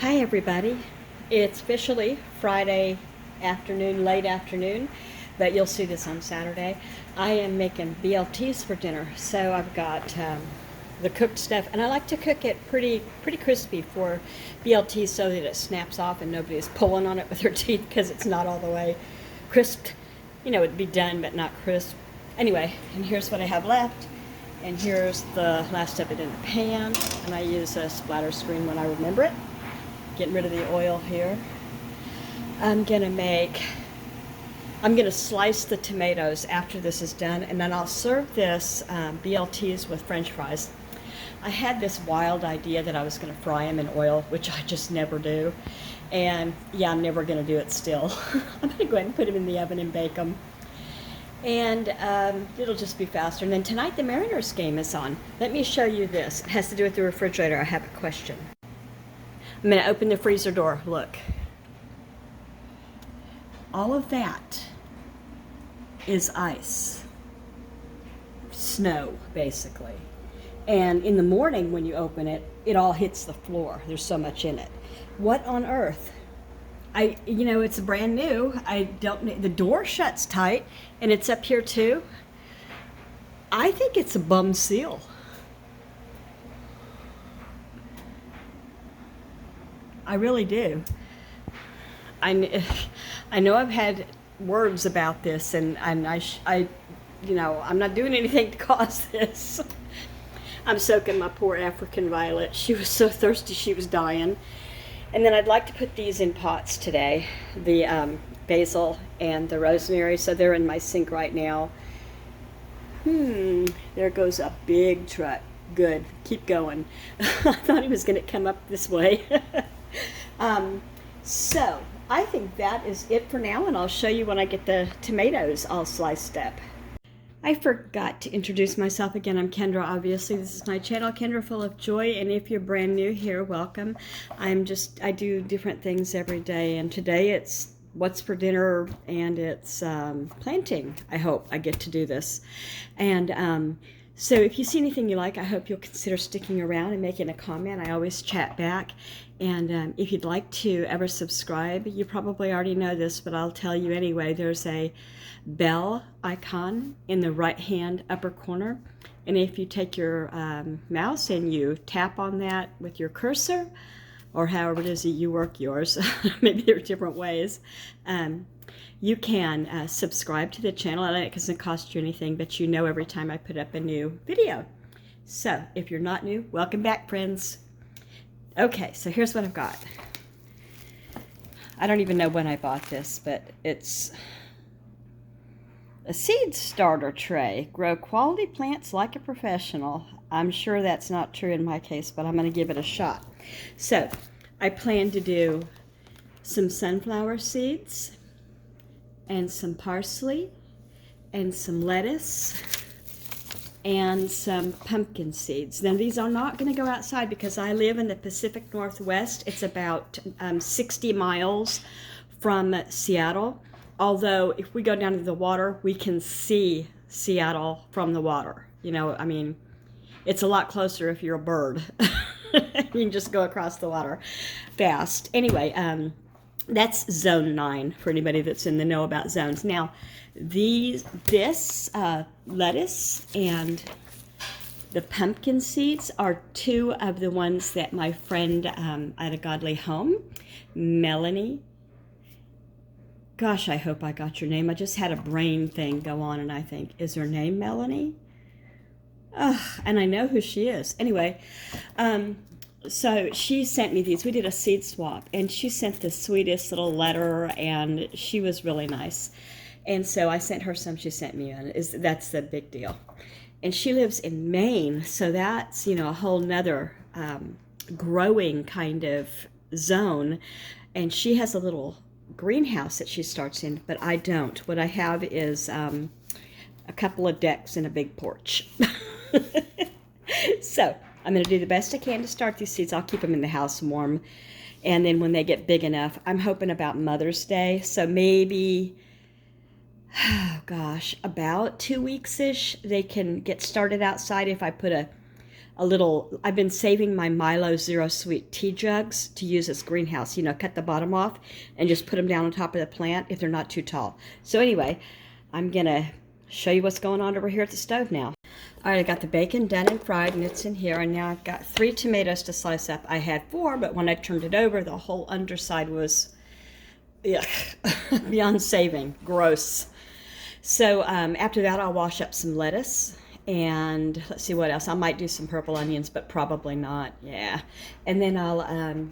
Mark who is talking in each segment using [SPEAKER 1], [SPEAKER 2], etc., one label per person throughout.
[SPEAKER 1] Hi everybody. It's officially Friday afternoon, late afternoon, but you'll see this on Saturday. I am making BLTs for dinner, so I've got the cooked stuff, and I like to cook it pretty crispy for BLTs so that it snaps off and nobody is pulling on it with their teeth because it's not all the way crisped. You know, it'd be done but not crisp. Anyway, and here's what I have left. And here's the last of it in the pan, and I use a splatter screen when I remember it. Getting rid of the oil here. I'm gonna slice the tomatoes after this is done, and then I'll serve this BLTs with French fries. I had this wild idea that I was gonna fry them in oil, which I just never do. And yeah, I'm never gonna do it still. I'm gonna go ahead and put them in the oven and bake them. And it'll just be faster. And then tonight the Mariners game is on. Let me show you this. It has to do with the refrigerator. I have a question. I'm going to open the freezer door. Look. All of that is ice. Snow, basically. And in the morning when you open it, it all hits the floor. There's so much in it. What on earth? It's brand new. The door shuts tight, and it's up here too. I think it's a bum seal. I really do. I know I've had words about this, and I'm not doing anything to cause this. I'm soaking my poor African violet. She was so thirsty she was dying. And then I'd like to put these in pots today, the basil and the rosemary, so they're in my sink right now. There goes a big truck. Good. Keep going. I thought he was going to come up this way. So I think that is it for now, and I'll show you when I get the tomatoes all sliced up. I forgot to introduce myself again. I'm Kendra, obviously. This is my channel, Kendra Full of Joy, and if you're brand new here, welcome. I do different things every day, and today it's what's for dinner, and it's planting. I hope I get to do this. And so if you see anything you like, I hope you'll consider sticking around and making a comment. I always chat back. And if you'd like to ever subscribe, you probably already know this, but I'll tell you anyway. There's a bell icon in the right-hand upper corner. And if you take your mouse and you tap on that with your cursor, or however it is that you work yours, maybe there are different ways, you can subscribe to the channel. And it doesn't cost you anything, but you know every time I put up a new video. So if you're not new, welcome back, friends. Okay, so here's what I've got. I don't even know when I bought this, but it's a seed starter tray. Grow quality plants like a professional. I'm sure that's not true in my case, but I'm going to give it a shot. So I plan to do some sunflower seeds, and some parsley, and some lettuce, and some pumpkin seeds. Now these are not going to go outside because I live in the Pacific Northwest. It's about 60 miles from Seattle. Although if we go down to the water, we can see Seattle from the water. You know, I mean, it's a lot closer if you're a bird. You can just go across the water fast. Anyway, that's zone 9 for anybody that's in the know about zones. Now, this lettuce and the pumpkin seeds are 2 of the ones that my friend at A Godly Home, Melanie. Gosh, I hope I got your name. I just had a brain thing go on, and I think, is her name Melanie? Ugh, and I know who she is. Anyway, so she sent me these. We did a seed swap, and she sent the sweetest little letter, and she was really nice. And so I sent her some, she sent me one. That's the big deal. And she lives in Maine, so that's, a whole nother growing kind of zone. And she has a little greenhouse that she starts in, but I don't. What I have is a couple of decks and a big porch. So I'm going to do the best I can to start these seeds. I'll keep them in the house warm. And then when they get big enough, I'm hoping about Mother's Day. So maybe, oh gosh, about 2 weeks-ish, they can get started outside if I put a a little, I've been saving my Milo Zero Sweet tea jugs to use as greenhouse. You know, cut the bottom off and just put them down on top of the plant if they're not too tall. So anyway, I'm going to show you what's going on over here at the stove now. All right, I got the bacon done and fried, and it's in here. And now I've got 3 tomatoes to slice up. I had 4, but when I turned it over, the whole underside was, yuck, beyond saving. Gross. So after that, I'll wash up some lettuce. And let's see what else. I might do some purple onions, but probably not. Yeah. And then I'll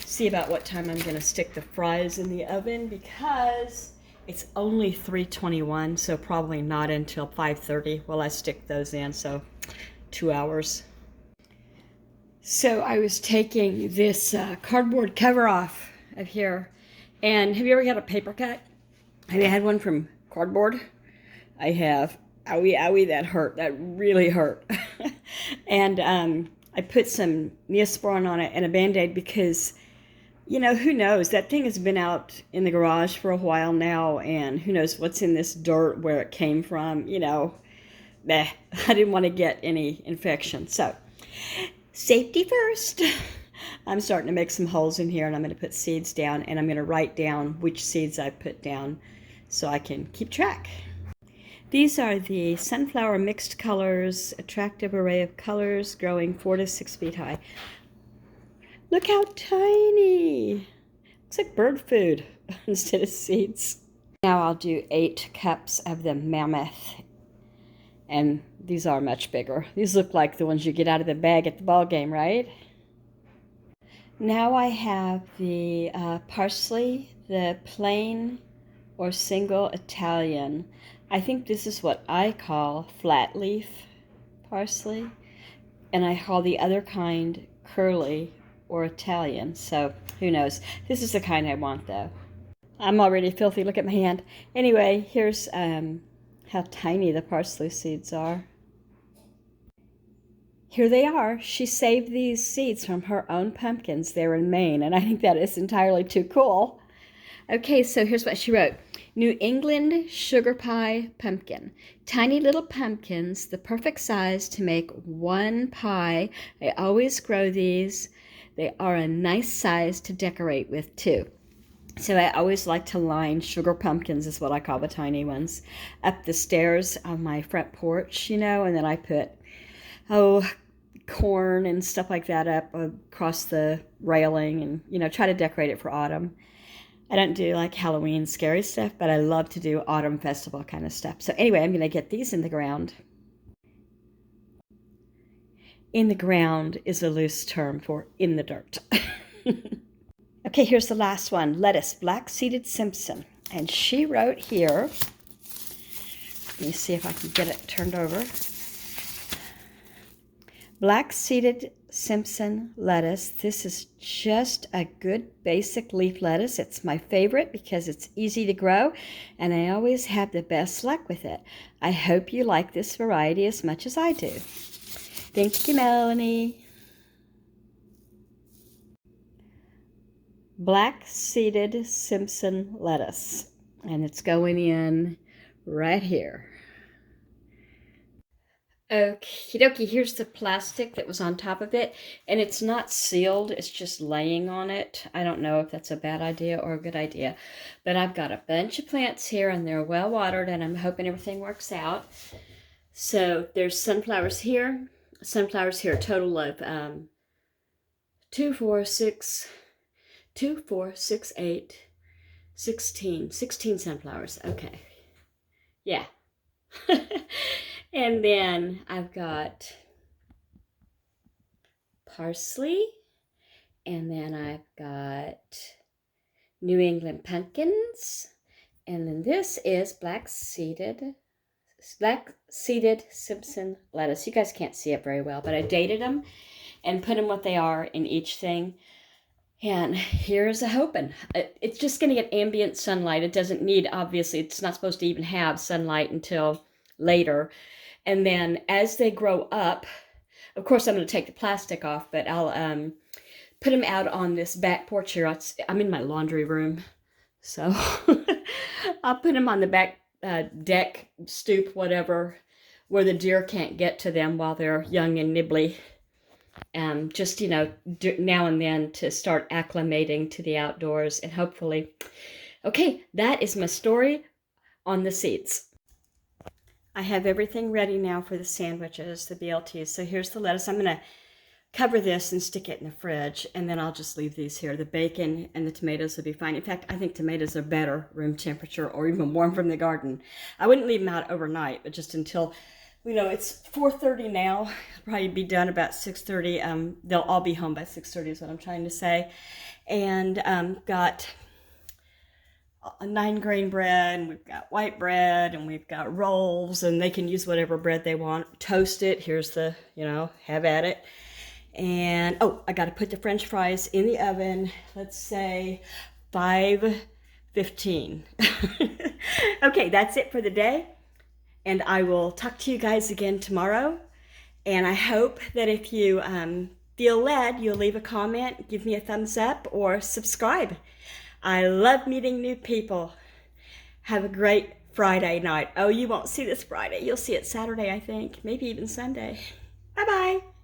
[SPEAKER 1] see about what time I'm going to stick the fries in the oven, because it's only 3:21, so probably not until 5:30 will I stick those in, so 2 hours. So I was taking this cardboard cover off of here, and have you ever had a paper cut? Have you had one from cardboard? I have. Owie, owie, that hurt. That really hurt. And I put some Neosporin on it and a Band-Aid because, you know, who knows? That thing has been out in the garage for a while now, and who knows what's in this dirt, where it came from, you know. I didn't want to get any infection. So, safety first. I'm starting to make some holes in here, and I'm going to put seeds down, and I'm going to write down which seeds I put down so I can keep track. These are the sunflower mixed colors, attractive array of colors, growing 4 to 6 feet high. Look how tiny. Looks like bird food instead of seeds. Now I'll do 8 cups of the mammoth. And these are much bigger. These look like the ones you get out of the bag at the ball game, right? Now I have the parsley, the plain or single Italian. I think this is what I call flat leaf parsley, and I call the other kind curly or Italian, so who knows. This is the kind I want, though. I'm already filthy. Look at my hand. Anyway, here's how tiny the parsley seeds are. Here they are. She saved these seeds from her own pumpkins. They're in Maine, and I think that is entirely too cool. Okay, so here's what she wrote. New England sugar pie pumpkin. Tiny little pumpkins, the perfect size to make one pie. I always grow these. They are a nice size to decorate with, too. So I always like to line sugar pumpkins, is what I call the tiny ones, up the stairs on my front porch, you know, and then I put, corn and stuff like that up across the railing and, you know, try to decorate it for autumn. I don't do like Halloween scary stuff, but I love to do autumn festival kind of stuff. So anyway, I'm going to get these in the ground. In the ground is a loose term for in the dirt. Okay, here's the last one. Lettuce, black-seeded Simpson. And she wrote here, let me see if I can get it turned over. Black-seeded Simpson lettuce. This is just a good basic leaf lettuce. It's my favorite because it's easy to grow, and I always have the best luck with it. I hope you like this variety as much as I do. Thank you, Melanie. Black-seeded Simpson lettuce, and it's going in right here. Okie dokie, here's the plastic that was on top of it, and it's not sealed, it's just laying on it. I don't know if that's a bad idea or a good idea, but I've got a bunch of plants here, and they're well watered, and I'm hoping everything works out. So there's sunflowers here, a total of 2, 4, 6, 8, 16 sunflowers. Okay, yeah. And then I've got parsley, and then I've got New England pumpkins, and then this is black-seeded Simpson lettuce. You guys can't see it very well, but I dated them and put them what they are in each thing. And here's a hoping. It's just going to get ambient sunlight. It doesn't need, obviously, it's not supposed to even have sunlight until later. And then as they grow up, of course, I'm going to take the plastic off, but I'll put them out on this back porch here. I'm in my laundry room, so I'll put them on the back deck, stoop, whatever, where the deer can't get to them while they're young and nibbly. Just, you know, now and then to start acclimating to the outdoors, and hopefully. Okay, that is my story on the seeds. I have everything ready now for the sandwiches, the BLTs. So here's the lettuce. I'm going to cover this and stick it in the fridge, and then I'll just leave these here. The bacon and the tomatoes will be fine. In fact, I think tomatoes are better room temperature or even warm from the garden. I wouldn't leave them out overnight, but just until, you know, it's 4:30 now. It'll probably be done about 6:30. They'll all be home by 6:30 is what I'm trying to say. And got a 9-grain bread, and we've got white bread, and we've got rolls, and they can use whatever bread they want. Toast it. Here's the, you know, have at it. And, oh, I got to put the French fries in the oven, let's say 5:15. Okay, that's it for the day. And I will talk to you guys again tomorrow. And I hope that if you feel led, you'll leave a comment, give me a thumbs up, or subscribe. I love meeting new people. Have a great Friday night. Oh, you won't see this Friday. You'll see it Saturday, I think. Maybe even Sunday. Bye-bye.